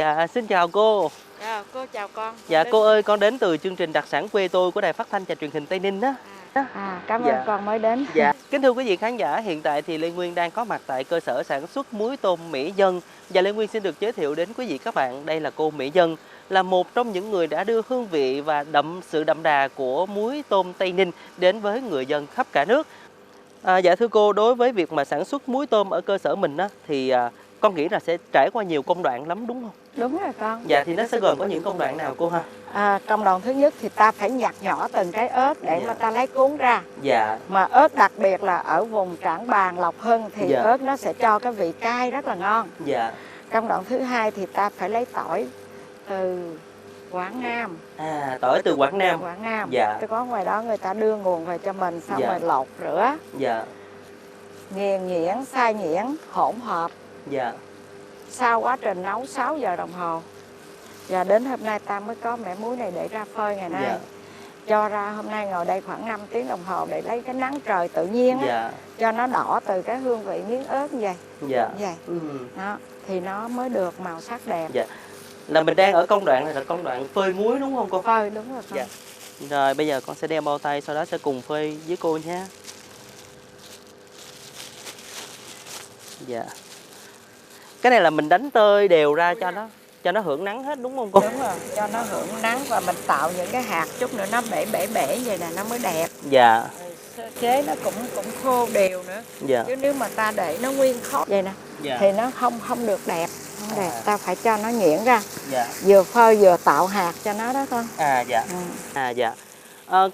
Dạ, xin chào cô. Dạ, cô chào con. Dạ, cô ơi, con đến từ chương trình Đặc sản quê tôi của Đài Phát thanh và Truyền hình Tây Ninh á. Cảm ơn Dạ. con mới đến. Dạ, kính thưa quý vị khán giả, hiện tại thì Lê Nguyên đang có mặt tại cơ sở sản xuất muối tôm Mỹ Dân. Và Lê Nguyên xin được giới thiệu đến quý vị các bạn, đây là cô Mỹ Dân, là một trong những người đã đưa hương vị và sự đậm đà của muối tôm Tây Ninh đến với người dân khắp cả nước. Dạ thưa cô, đối với việc mà sản xuất muối tôm ở cơ sở mình á, thì con nghĩ là sẽ trải qua nhiều công đoạn lắm đúng không? Đúng rồi con. Dạ, thì nó sẽ gồm có những công đoạn nào cô ha? Công đoạn thứ nhất thì ta phải nhặt nhỏ từng cái ớt để mà ta lấy cuống ra. Dạ. Mà ớt đặc biệt là ở vùng Trảng Bàng, Lộc Hưng thì Dạ. ớt nó sẽ cho cái vị cay rất là ngon. Dạ. Công đoạn thứ hai thì ta phải lấy tỏi từ Quảng Nam. Tỏi từ Quảng Nam. Quảng Nam. Dạ. Tôi có ngoài đó người ta đưa nguồn về cho mình, xong Dạ. rồi lột rửa, Dạ. nghiền nhuyễn, xay nhuyễn, hỗn hợp. Dạ. Sau quá trình nấu 6 giờ đồng hồ, và đến hôm nay ta mới có mẻ muối này để ra phơi ngày nay. Dạ. Cho ra hôm nay ngồi đây khoảng 5 tiếng đồng hồ để lấy cái nắng trời tự nhiên á, Dạ. cho nó đỏ từ cái hương vị miếng ớt như vậy. Dạ. Như vậy. Đó, thì nó mới được màu sắc đẹp. Dạ. Là mình đang ở công đoạn này là công đoạn phơi muối đúng không cô? Phơi, đúng rồi con. Dạ. Rồi bây giờ con sẽ đeo bao tay, sau đó sẽ cùng phơi với cô nha. Dạ. Cái này là mình đánh tơi đều ra cho nó hưởng nắng hết đúng không cô? Đúng rồi, cho nó hưởng nắng và mình tạo những cái hạt chút nữa nó bể vậy là nó mới đẹp. Dạ. Sơ chế nó cũng khô đều nữa. Dạ. Chứ nếu mà ta để nó nguyên khóc vậy nè, Dạ. thì nó không được đẹp. Không đẹp, ta phải cho nó nhuyễn ra. Dạ. Vừa phơi vừa tạo hạt cho nó đó con. Dạ. Dạ.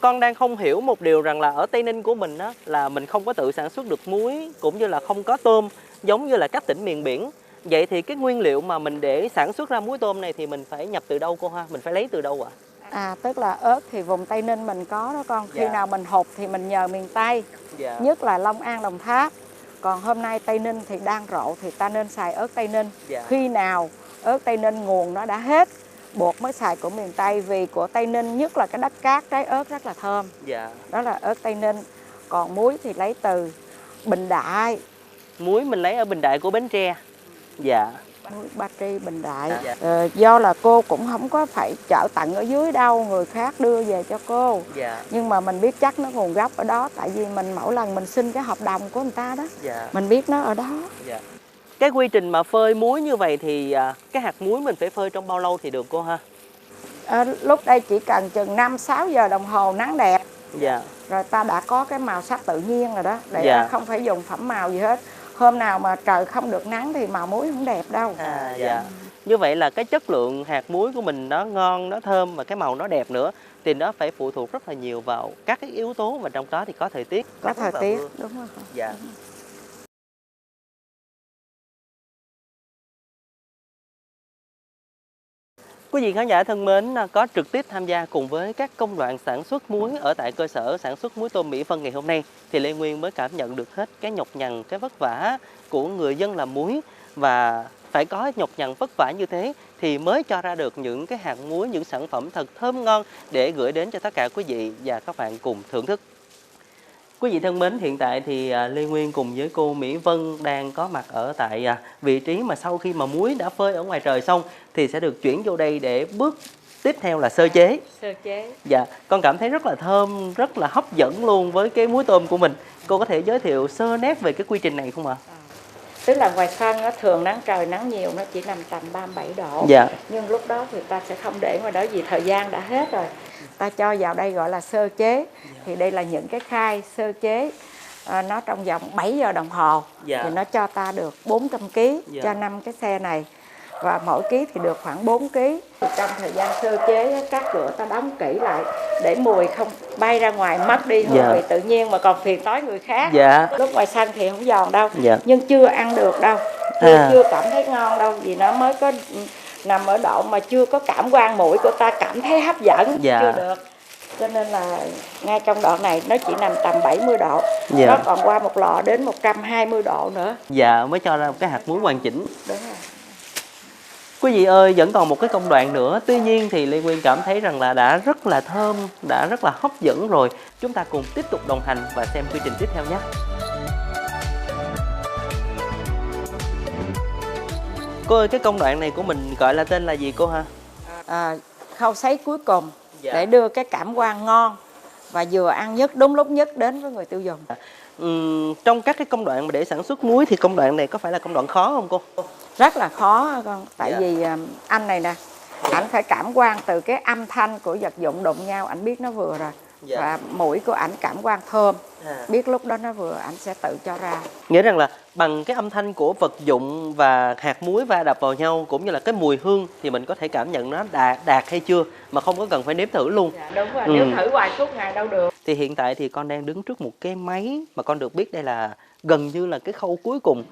Con đang không hiểu một điều rằng là ở Tây Ninh của mình á, là mình không có tự sản xuất được muối cũng như là không có tôm giống như là các tỉnh miền biển. Vậy thì cái nguyên liệu mà mình để sản xuất ra muối tôm này thì mình phải nhập từ đâu cô ha? Mình phải lấy từ đâu ạ? Tức là ớt thì vùng Tây Ninh mình có đó con. Khi Dạ. nào mình hụt thì mình nhờ miền Tây, Dạ. nhất là Long An, Đồng Tháp. Còn hôm nay Tây Ninh thì đang rộ thì ta nên xài ớt Tây Ninh. Dạ. Khi nào ớt Tây Ninh nguồn nó đã hết, buộc mới xài của miền Tây. Vì của Tây Ninh nhất là cái đất cát, trái ớt rất là thơm. Dạ. Đó là ớt Tây Ninh. Còn muối thì lấy từ Bình Đại. Muối mình lấy ở Bình Đại của Bến Tre. Dạ. Muối Ba Tri, Bình Đại. Dạ. Do là cô cũng không có phải chợ tận ở dưới đâu, người khác đưa về cho cô. Dạ. Nhưng mà mình biết chắc nó nguồn gốc ở đó, tại vì mình mỗi lần mình xin cái hợp đồng của người ta đó. Dạ. Mình biết nó ở đó. Dạ. Cái quy trình mà phơi muối như vậy thì cái hạt muối mình phải phơi trong bao lâu thì được cô ha? Lúc đây chỉ cần chừng 5-6 giờ đồng hồ nắng đẹp. Dạ. Rồi ta đã có cái màu sắc tự nhiên rồi đó. Để Dạ. không phải dùng phẩm màu gì hết. Hôm nào mà trời không được nắng thì màu muối không đẹp đâu. Dạ. Như vậy là cái chất lượng hạt muối của mình nó ngon, nó thơm và cái màu nó đẹp nữa. Thì nó phải phụ thuộc rất là nhiều vào các cái yếu tố, và trong đó thì có thời tiết. Có thời tiết, đúng rồi. Dạ. Quý vị khán giả thân mến, có trực tiếp tham gia cùng với các công đoạn sản xuất muối ở tại cơ sở sản xuất muối tôm Mỹ Vân ngày hôm nay, thì Lê Nguyên mới cảm nhận được hết cái nhọc nhằn, cái vất vả của người dân làm muối. Và phải có nhọc nhằn vất vả như thế thì mới cho ra được những cái hạt muối, những sản phẩm thật thơm ngon để gửi đến cho tất cả quý vị và các bạn cùng thưởng thức. Quý vị thân mến, hiện tại thì Lê Nguyên cùng với cô Mỹ Vân đang có mặt ở tại vị trí mà sau khi mà muối đã phơi ở ngoài trời xong thì sẽ được chuyển vô đây để bước tiếp theo là sơ chế. Sơ chế. Dạ, con cảm thấy rất là thơm, rất là hấp dẫn luôn với cái muối tôm của mình. Cô có thể giới thiệu sơ nét về cái quy trình này không ạ? Tức là ngoài sân á, thường nắng trời nắng nhiều nó chỉ nằm tầm 37 độ. Dạ. Nhưng lúc đó thì ta sẽ không để ngoài đó vì thời gian đã hết rồi. Ta cho vào đây gọi là sơ chế. Thì đây là những cái khay sơ chế. Nó trong vòng 7 giờ đồng hồ. Dạ. Thì nó cho ta được 400 kg Dạ. cho 5 cái xe này. Và mỗi ký thì được khoảng 4 kg. Thì trong thời gian sơ chế, các cửa ta đóng kỹ lại để mùi không bay ra ngoài, mất đi hương Dạ. vị tự nhiên mà còn phiền toái người khác. Dạ. Lúc ngoài sân thì không giòn đâu. Dạ. Nhưng chưa ăn được đâu. Chưa cảm thấy ngon đâu, vì nó mới có nằm ở độ mà chưa có cảm quan mũi của ta cảm thấy hấp dẫn. Dạ. Chưa được. Cho nên là ngay trong đoạn này nó chỉ nằm tầm 70 độ. Dạ. Nó còn qua một lò đến 120 độ nữa. Dạ, mới cho ra một cái hạt muối hoàn chỉnh. Đúng rồi. Quý vị ơi, vẫn còn một cái công đoạn nữa. Tuy nhiên thì Lê Nguyên cảm thấy rằng là đã rất là thơm, đã rất là hấp dẫn rồi. Chúng ta cùng tiếp tục đồng hành và xem quy trình tiếp theo nhé. Cô ơi, cái công đoạn này của mình gọi là tên là gì cô ha? Khâu sấy cuối cùng Dạ. để đưa cái cảm quan ngon và vừa ăn nhất đúng lúc nhất đến với người tiêu dùng. Trong các cái công đoạn mà để sản xuất muối thì công đoạn này có phải là công đoạn khó không cô? Rất là khó con, tại Dạ. vì anh này nè, ảnh phải cảm quan từ cái âm thanh của vật dụng đụng nhau, ảnh biết nó vừa rồi. Dạ. Và mũi của ảnh cảm quan thơm, À. biết lúc đó nó vừa, ảnh sẽ tự cho ra. Nghĩa rằng là bằng cái âm thanh của vật dụng và hạt muối va đập vào nhau cũng như là cái mùi hương thì mình có thể cảm nhận nó đạt hay chưa mà không có cần phải nếm thử luôn. Dạ, đúng rồi, nếu thử hoài suốt ngày đâu được. Thì hiện tại thì con đang đứng trước một cái máy mà con được biết đây là gần như là cái khâu cuối cùng.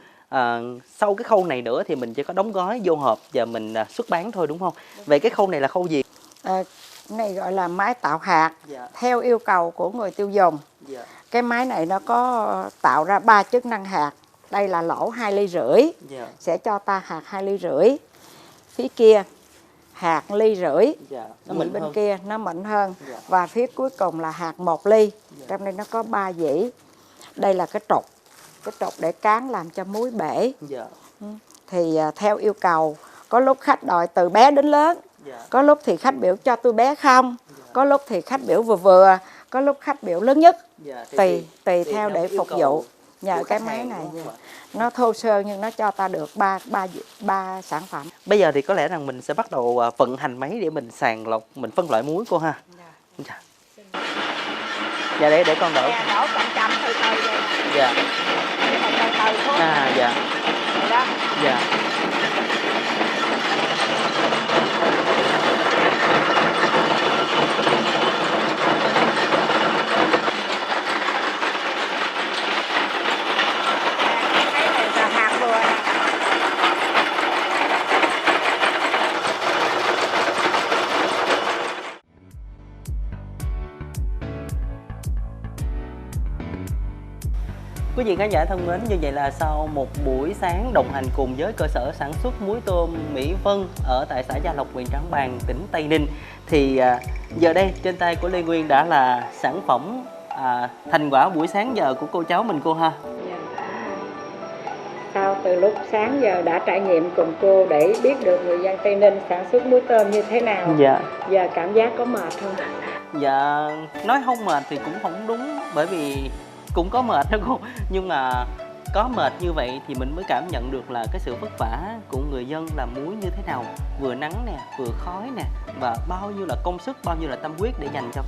Sau cái khâu này nữa thì mình chỉ có đóng gói vô hộp và mình xuất bán thôi đúng không? Vậy cái khâu này là khâu gì? Này gọi là máy tạo hạt. Dạ. Theo yêu cầu của người tiêu dùng. Dạ. Cái máy này nó có tạo ra 3 chức năng hạt. Đây là lỗ 2,5 ly, Dạ. sẽ cho ta hạt 2,5 ly. Phía kia hạt 1,5 ly. Dạ. Nó bên hơn. kia nó mịn hơn. Dạ. Và phía cuối cùng là hạt 1 ly. Dạ. Trong đây nó có 3 dĩ. Đây là cái trục để cán làm cho muối bể. Dạ. Thì theo yêu cầu, có lúc khách đòi từ bé đến lớn. Dạ. Có lúc thì khách biểu cho tôi bé không, có lúc thì khách biểu vừa vừa, có lúc khách biểu lớn nhất. Dạ. Tùy theo để yêu phục cầu vụ. Nhờ của cái khách máy hàng, này đúng không ạ? nó thô sơ nhưng nó cho ta được ba sản phẩm. Bây giờ thì có lẽ rằng mình sẽ bắt đầu vận hành máy để mình sàng lọc, mình phân loại muối cô ha. Dạ. Dạ để con đổ. Đổ chậm từ từ vậy. Dạ. Từ từ thôi. Dạ. Rồi đó. Dạ. Cái này là hạt vừa nè. Quý vị khán giả thân mến, như vậy là sau một buổi sáng đồng hành cùng với cơ sở sản xuất muối tôm Mỹ Vân ở tại xã Gia Lộc, huyện Trảng Bàng, tỉnh Tây Ninh thì giờ đây trên tay của Lê Nguyên đã là sản phẩm thành quả buổi sáng giờ của cô cháu mình cô ha. Sau từ lúc sáng giờ đã trải nghiệm cùng cô để biết được người dân Tây Ninh sản xuất muối tôm như thế nào. Dạ. Giờ cảm giác có mệt không? Dạ, nói không mệt thì cũng không đúng, bởi vì cũng có mệt đó cô, nhưng mà có mệt như vậy thì mình mới cảm nhận được là cái sự vất vả của người dân làm muối như thế nào, vừa nắng nè, vừa khói nè, và bao nhiêu là công sức, bao nhiêu là tâm huyết để dành cho